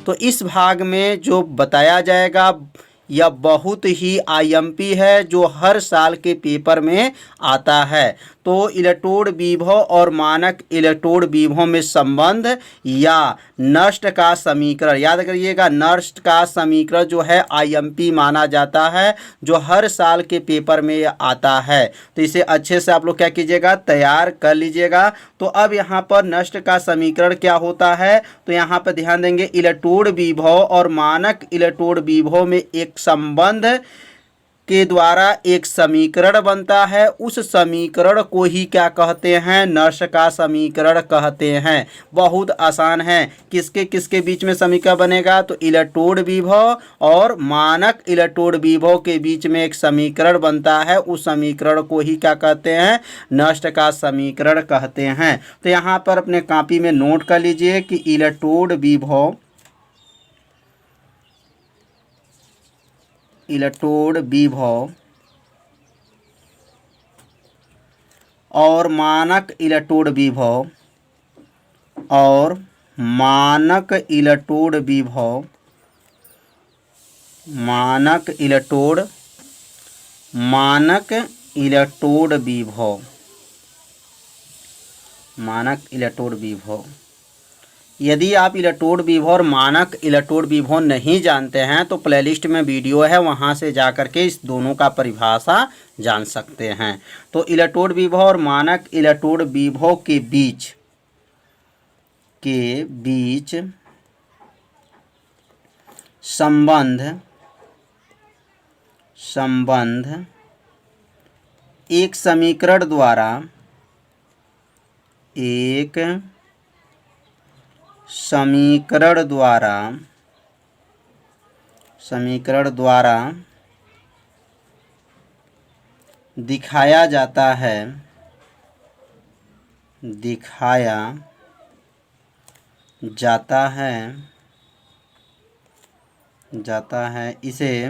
तो इस भाग में जो बताया जाएगा यह बहुत ही आईएमपी है, जो हर साल के पेपर में आता है। तो इलेक्ट्रोड विभव और मानक इलेक्ट्रोड विभव में संबंध या नष्ट का समीकरण, याद करिएगा नष्ट का समीकरण जो है आईएमपी माना जाता है, जो हर साल के पेपर में आता है। तो इसे अच्छे से आप लोग क्या कीजिएगा, तैयार कर लीजिएगा। तो अब यहाँ पर नष्ट का समीकरण क्या होता है, तो यहाँ पर ध्यान देंगे इलेक्ट्रोड विभव और मानक इलेक्ट्रोड विभव में एक संबंध के द्वारा एक समीकरण बनता है। उस समीकरण को ही क्या कहते हैं, नष्ट का समीकरण कहते हैं। बहुत आसान है। किसके किसके बीच में समीकरण बनेगा, तो इलेक्ट्रोड विभव और मानक इलेक्ट्रोड विभव के बीच में एक समीकरण बनता है। उस समीकरण को ही क्या कहते हैं, नष्ट का समीकरण कहते हैं। तो यहाँ पर अपने कॉपी में नोट कर लीजिए कि इलेक्ट्रोड विभव और मानक इलेक्ट्रोड विभव और मानक इलेक्ट्रोड विभव मानक इलेक्ट्रोड विभव यदि आप इलेक्ट्रोड विभव और मानक इलेक्ट्रोड विभव नहीं जानते हैं तो प्लेलिस्ट में वीडियो है, वहां से जा कर के इस दोनों का परिभाषा जान सकते हैं। तो इलेक्ट्रोड विभव और मानक इलेक्ट्रोड विभव के बीच संबंध एक समीकरण द्वारा दिखाया जाता है जिसे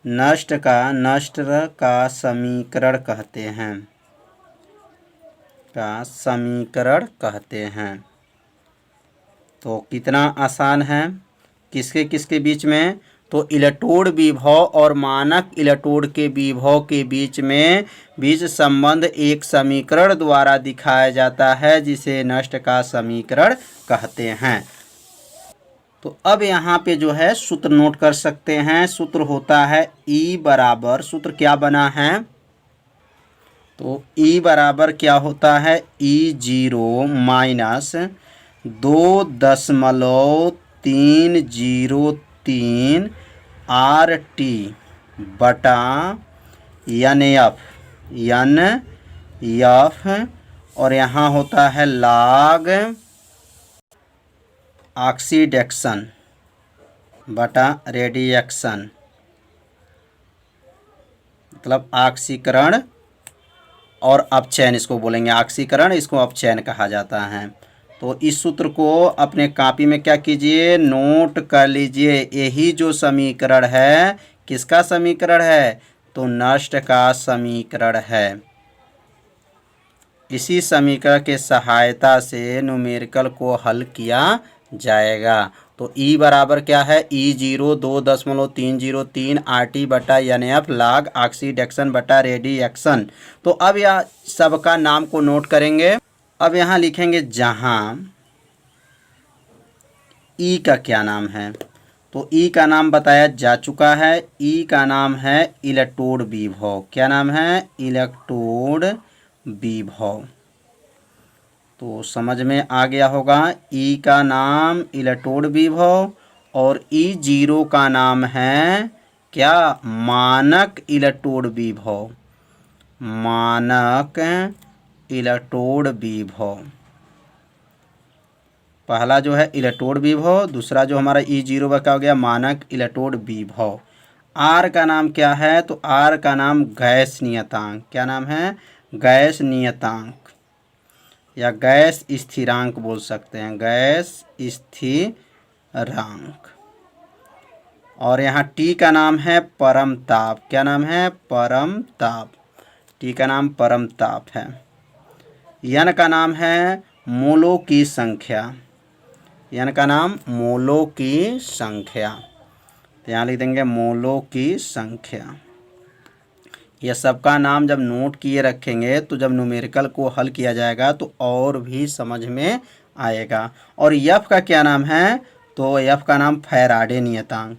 नष्ट का समीकरण कहते हैं। तो कितना आसान है, किसके किसके बीच में, तो इलेक्ट्रोड विभव और मानक इलेक्ट्रोड के विभव के बीच संबंध एक समीकरण द्वारा दिखाया जाता है, जिसे नष्ट का समीकरण कहते हैं। तो अब यहाँ पे जो है सूत्र नोट कर सकते हैं। सूत्र होता है E बराबर, सूत्र क्या बना है, तो E बराबर क्या होता है, E0 माइनस 2.303 RT बटा NF और यहाँ होता है log ऑक्सीडेशन बटा रेडिएक्शन, मतलब ऑक्सीकरण और अपचयन, इसको बोलेंगे ऑक्सीकरण, इसको अपचयन कहा जाता है। तो इस सूत्र को अपने कॉपी में क्या कीजिए, नोट कर लीजिए। यही जो समीकरण है, किसका समीकरण है, तो नष्ट का समीकरण है। इसी समीकरण के सहायता से न्यूमेरिकल को हल किया जाएगा। तो E बराबर क्या है, E0 2.303 RT बटा NF log ऑक्सीडेशन बटा रेडिएक्शन। तो अब यह सबका नाम को नोट करेंगे। अब यहाँ लिखेंगे जहाँ E का क्या नाम है, तो E का नाम बताया जा चुका है। E का नाम है इलेक्ट्रोड विभव। क्या नाम है, इलेक्ट्रोड विभव। तो समझ में आ गया होगा। E का नाम इलेक्ट्रोड विभव और E0 का नाम है क्या, मानक इलेक्ट्रोड विभव। पहला जो है इलेक्ट्रोड विभव, दूसरा जो हमारा E0 का हो गया मानक इलेक्ट्रोड विभव। R का नाम क्या है, तो R का नाम गैस नियतांक। क्या नाम है, गैस नियतांक या गैस स्थिरांक बोल सकते हैं, गैस स्थिरांक। और यहाँ T का नाम है परम ताप। क्या नाम है, परम ताप। T का नाम परम ताप है। N का नाम है मोलों की संख्या, n का नाम मोलों की संख्या। तो यहाँ लिख देंगे मोलों की संख्या। यह सबका नाम जब नोट किए रखेंगे तो जब न्यूमेरिकल को हल किया जाएगा तो और भी समझ में आएगा। और एफ का क्या नाम है? तो एफ का नाम फैराडे नियतांक।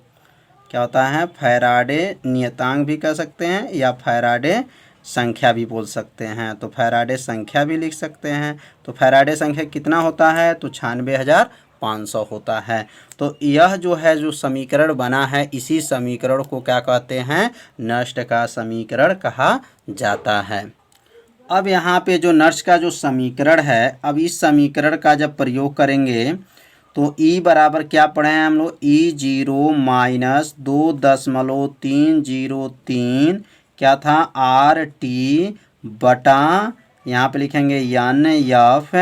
क्या होता है? फैराडे नियतांक भी कह सकते हैं या फैराडे संख्या भी बोल सकते हैं। तो फैराडे संख्या भी लिख सकते हैं। तो फैराडे संख्या कितना होता है? तो 96,500 होता है। तो यह जो है जो समीकरण बना है, इसी समीकरण को क्या कहते हैं? नष्ट का समीकरण कहा जाता है। अब यहाँ पे जो नष्ट का जो समीकरण है, अब इस समीकरण का जब प्रयोग करेंगे तो ई बराबर क्या पढ़े हैं हम लोग? E0 माइनस 2.303 क्या था? RT बटा यहाँ पे लिखेंगे एन एफ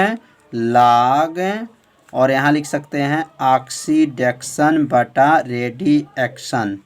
लाग, और यहाँ लिख सकते हैं ऑक्सीडेक्शन बटा रेडिएक्शन,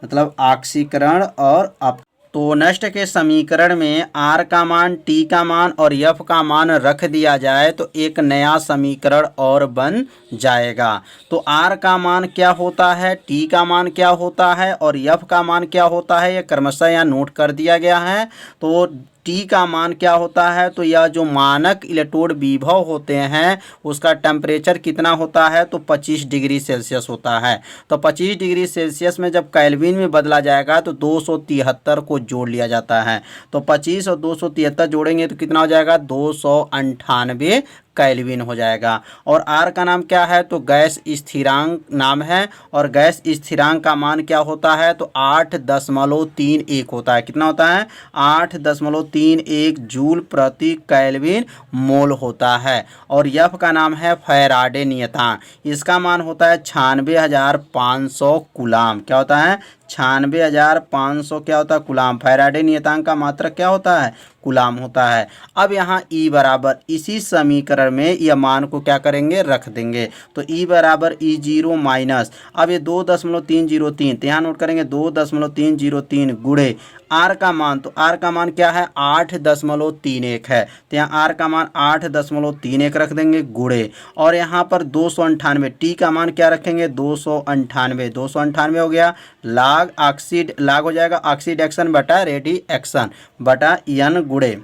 मतलब ऑक्सीकरण और अप। तो नष्ट के समीकरण में R का मान, T का मान और F का मान रख दिया जाए तो एक नया समीकरण और बन जाएगा। तो R का मान क्या होता है, T का मान क्या होता है और F का मान क्या होता है, यह क्रमशः यहाँ नोट कर दिया गया है। तो T का मान क्या होता है? तो यह जो मानक इलेक्ट्रोड विभव होते हैं उसका टेम्परेचर कितना होता है? तो 25 डिग्री सेल्सियस होता है। तो 25 डिग्री सेल्सियस में जब केल्विन में बदला जाएगा तो 273 को जोड़ लिया जाता है। तो 25 और 273 जोड़ेंगे तो कितना हो जाएगा? 298 केल्विन हो जाएगा। और R का नाम क्या है? तो गैस स्थिरांक नाम है, और गैस स्थिरांक का मान क्या होता है? तो 8.31 होता है। कितना होता है? 8.31 जूल प्रति केल्विन मोल होता है। और F का नाम है फैराडे नियतांक, इसका मान होता है 96,500 कूलाम। क्या होता है? 96,500 क्या होता है? कूलाम। फैराडे नियतांक का मात्रक क्या होता है? कूलाम होता है। अब यहाँ E बराबर इसी समीकरण में यह मान को क्या करेंगे? रख देंगे। तो E बराबर E0 माइनस, अब ये 2.303, तो यहाँ नोट करेंगे 2.303 गुणे R का मान, तो R का मान क्या है? 8.31 है। तो यहाँ R का मान 8.31 रख देंगे गुणे, और यहाँ पर 298, T का मान क्या रखेंगे? 298 हो गया, लाग लाग हो जाएगा ऑक्सीडेक्शन बटा रेडिएक्शन बटा n गुणे।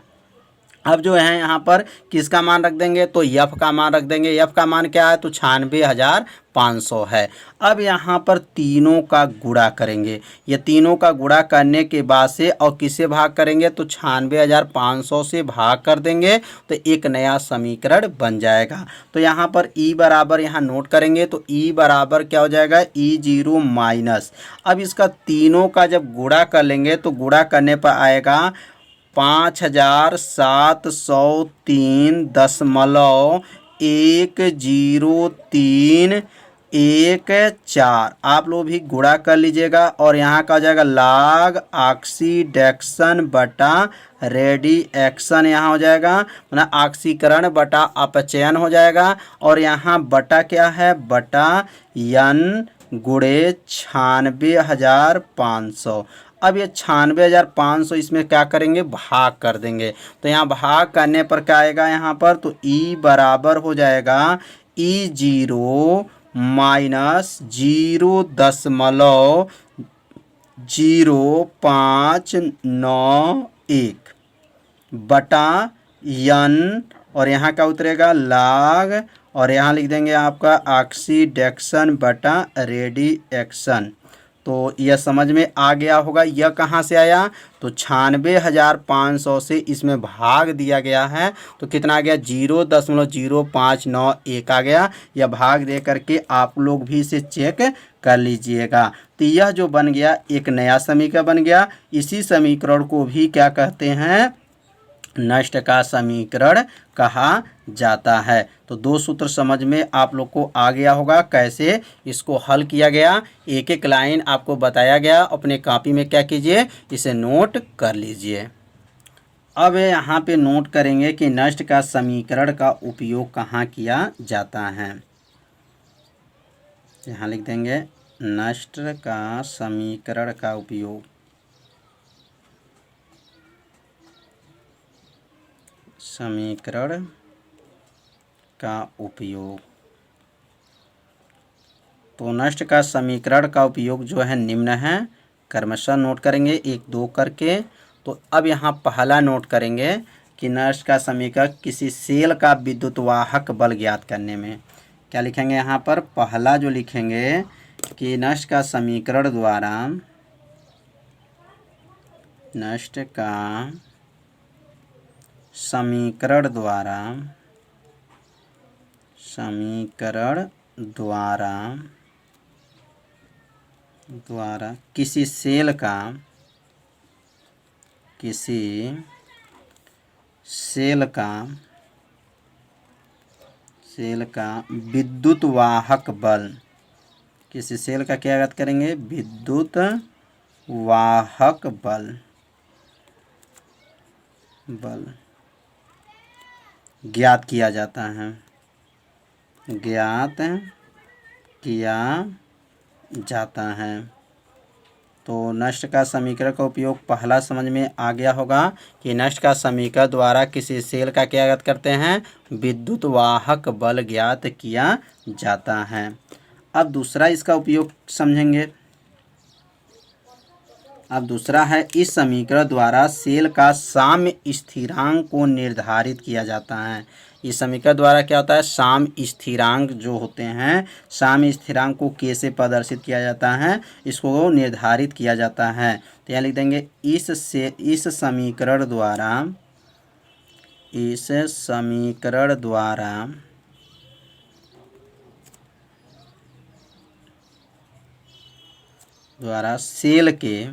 अब जो है यहाँ पर किसका मान रख देंगे? तो F का मान रख देंगे। F का मान क्या है? तो 96,500 है। अब यहाँ पर तीनों का गुणा करेंगे। ये तीनों का गुणा करने के बाद से और किससे भाग करेंगे? तो 96,500 से भाग कर देंगे तो एक नया समीकरण बन जाएगा। तो यहाँ पर E बराबर यहाँ नोट करेंगे तो E बराबर क्या हो जाएगा? E0 माइनस, अब इसका तीनों का जब गुणा कर लेंगे तो गुणा करने पर आएगा 5,703.10314। आप लोग भी गुणा कर लीजिएगा, और यहाँ का हो जाएगा लाग ऑक्सीडेक्शन बटा रेडिएक्शन, यहाँ हो जाएगा मतलब ऑक्सीकरण बटा अपचयन हो जाएगा, और यहाँ बटा क्या है? बटा n गुणे 96,500। अब ये 96,500 इसमें क्या करेंगे? भाग कर देंगे। तो यहाँ भाग करने पर क्या आएगा यहाँ पर? तो E बराबर हो जाएगा E0 माइनस 0.0591 बटा n, और यहाँ का उतरेगा लाग, और यहाँ लिख देंगे आपका ऑक्सीडेक्शन बटा रेडिएक्शन। तो यह समझ में आ गया होगा। यह कहाँ से आया? तो 96,500 से इसमें भाग दिया गया है तो कितना आ गया? 0.0591 आ गया। यह भाग दे करके आप लोग भी इसे चेक कर लीजिएगा। तो यह जो बन गया एक नया समीकरण बन गया। इसी समीकरण को भी क्या कहते हैं? नष्ट का समीकरण कहा जाता है। तो दो सूत्र समझ में आप लोग को आ गया होगा कैसे इसको हल किया गया। एक एक लाइन आपको बताया गया, अपने कॉपी में क्या कीजिए? इसे नोट कर लीजिए। अब यहाँ पे नोट करेंगे कि नष्ट का समीकरण का उपयोग कहाँ किया जाता है। यहाँ लिख देंगे नष्ट का समीकरण का उपयोग समीकरण का उपयोग। तो नष्ट का समीकरण का उपयोग जो है निम्न है, क्रमशः नोट करेंगे एक दो करके। तो अब यहाँ पहला नोट करेंगे कि नष्ट का समीकरण किसी सेल का विद्युत वाहक बल ज्ञात करने में। क्या लिखेंगे यहाँ पर? पहला जो लिखेंगे कि नष्ट का समीकरण द्वारा, नष्ट का समीकरण द्वारा, किसी सेल का विद्युत वाहक बल, किसी सेल का क्या याद करेंगे? विद्युत वाहक बल ज्ञात किया जाता है, ज्ञात किया जाता है। तो नष्ट का समीकरण का उपयोग पहला समझ में आ गया होगा कि नष्ट का समीकरण द्वारा किसी सेल का क्या ज्ञात करते हैं? विद्युत वाहक बल ज्ञात किया जाता है। अब दूसरा इसका उपयोग समझेंगे। अब दूसरा है, इस समीकरण द्वारा सेल का साम्य स्थिरांक को निर्धारित किया जाता है। इस समीकरण द्वारा क्या होता है? साम्य स्थिरांक जो होते हैं, साम्य स्थिरांक को कैसे प्रदर्शित किया जाता है, इसको निर्धारित किया जाता है। तो यहाँ लिख देंगे इस समीकरण द्वारा सेल के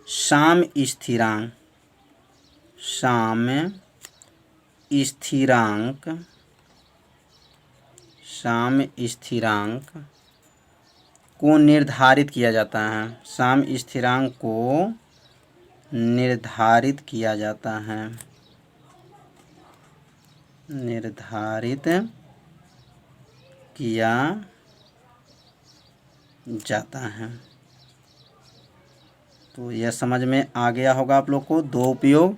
साम्य स्थिरांक को निर्धारित किया जाता है। साम्य स्थिरांक को निर्धारित किया जाता है, निर्धारित किया जाता है। तो यह समझ में आ गया होगा आप लोग को। दो उपयोग,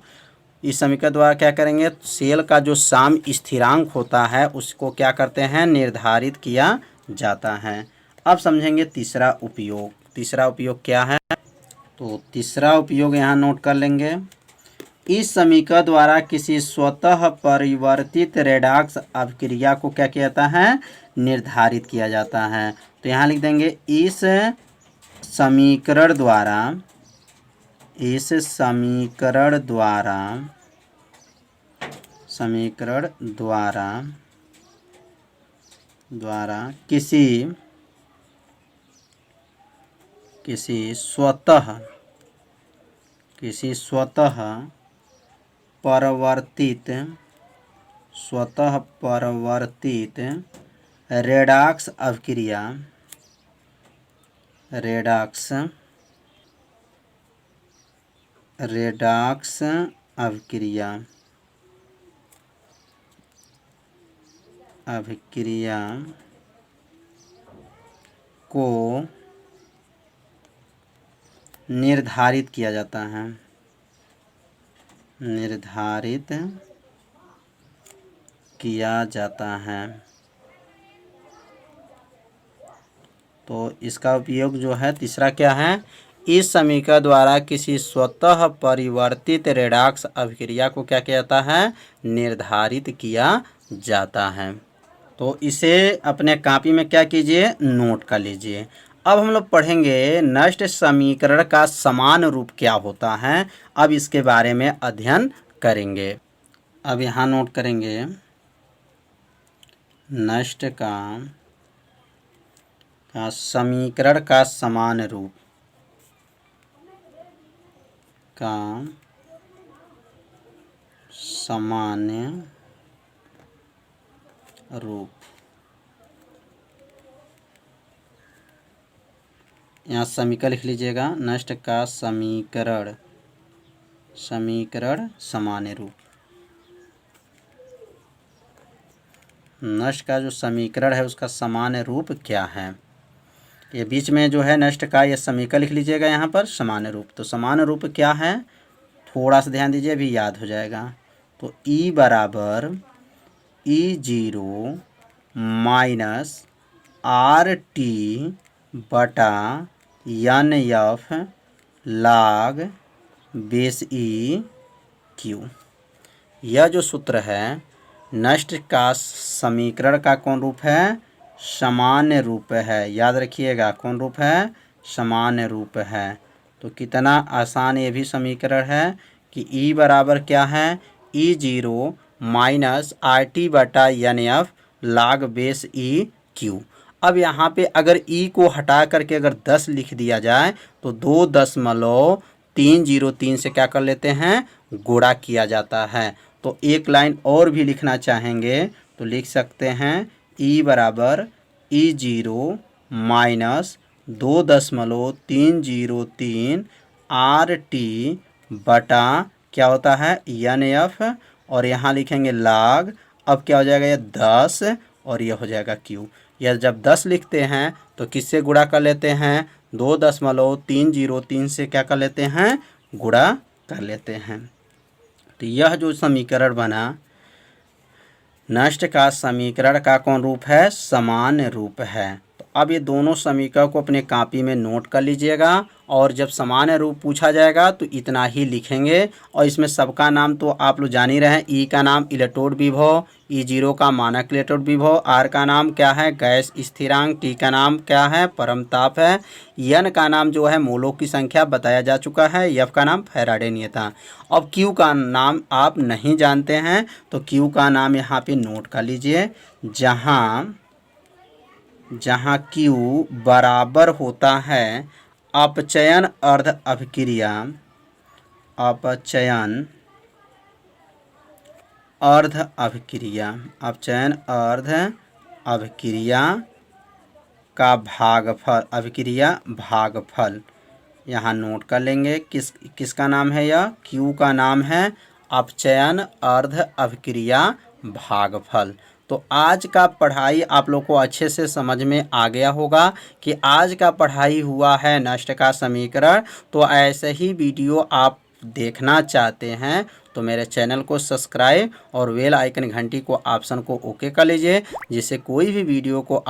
इस समीकरण द्वारा क्या करेंगे? सेल का जो साम्य स्थिरांक होता है उसको क्या करते हैं? निर्धारित किया जाता है। अब समझेंगे तीसरा उपयोग। तीसरा उपयोग क्या है? तो तीसरा उपयोग यहाँ नोट कर लेंगे। इस समीकरण द्वारा किसी स्वतः परिवर्तित रेडॉक्स अभिक्रिया को क्या किया जाता है? निर्धारित किया जाता है। तो यहाँ लिख देंगे इस समीकरण द्वारा किसी स्वतः परिवर्तित रेडॉक्स अभिक्रिया को निर्धारित किया जाता है, निर्धारित किया जाता है। तो इसका उपयोग जो है तीसरा क्या है? इस समीकरण द्वारा किसी स्वतः परिवर्तित रेडॉक्स अभिक्रिया को क्या किया जाता है? निर्धारित किया जाता है। तो इसे अपने कॉपी में क्या कीजिए? नोट कर लीजिए। अब हम लोग पढ़ेंगे नष्ट समीकरण का समान रूप क्या होता है। अब इसके बारे में अध्ययन करेंगे। अब यहाँ नोट करेंगे नष्ट का समीकरण का समान रूप यहाँ समीकरण लिख लीजिएगा। नष्ट का समीकरण सामान्य रूप। नष्ट का जो समीकरण है उसका सामान्य रूप क्या है? ये बीच में जो है नष्ट का ये समीकरण लिख लीजिएगा यहाँ पर सामान्य रूप। तो सामान्य रूप क्या है? थोड़ा सा ध्यान दीजिए, अभी याद हो जाएगा। तो ई बराबर E0 माइनस RT बटा NF log बेस EQ। यह जो सूत्र है नष्ट का समीकरण का कौन रूप है? सामान्य रूप है। याद रखिएगा कौन रूप है? सामान्य रूप है। तो कितना आसान ये भी समीकरण है कि E बराबर क्या है? E0 माइनस RT बटा NF log बेस EQ। अब यहाँ पे अगर E को हटा करके अगर 10 लिख दिया जाए तो 2.303 से क्या कर लेते हैं? गुणा किया जाता है। तो एक लाइन और भी लिखना चाहेंगे तो लिख सकते हैं E बराबर E0 माइनस 2.303 RT बटा क्या होता है? NF और यहाँ लिखेंगे log। अब क्या हो जाएगा? ये 10 और ये हो जाएगा Q। यह जब 10 लिखते हैं तो किससे गुणा कर लेते हैं? 2.303 से क्या कर लेते हैं? गुणा कर लेते हैं। तो यह जो समीकरण बना नष्ट का समीकरण का कौन रूप है? सामान्य रूप है। तो अब ये दोनों समीकरण को अपने कॉपी में नोट कर लीजिएगा और जब सामान्य रूप पूछा जाएगा तो इतना ही लिखेंगे। और इसमें सबका नाम तो आप लोग जान ही रहे हैं। ई का नाम इलेक्ट्रोड विभव, E0 का मानक इलेक्ट्रोड विभव, R का नाम क्या है? गैस स्थिरांक, T का नाम क्या है? परमताप है, N का नाम जो है मोलों की संख्या बताया जा चुका है, F का नाम फैराडे नियतांक। अब Q का नाम आप नहीं जानते हैं तो Q का नाम यहाँ पे नोट कर लीजिए। जहाँ Q बराबर होता है अपचयन अर्ध अभिक्रिया, अपचयन अर्ध अभिक्रिया, अपचयन अर्ध अभिक्रिया का भागफल, अभिक्रिया भागफल यहाँ नोट कर लेंगे। किसका नाम है? यह Q का नाम है अपचयन अर्ध अभिक्रिया भागफल। तो आज का पढ़ाई आप लोग को अच्छे से समझ में आ गया होगा कि आज का पढ़ाई हुआ है नष्ट का समीकरण। तो ऐसे ही वीडियो आप देखना चाहते हैं तो मेरे चैनल को सब्सक्राइब और बेल आइकन घंटी को ऑप्शन को ओके कर लीजिए, जिससे कोई भी वीडियो को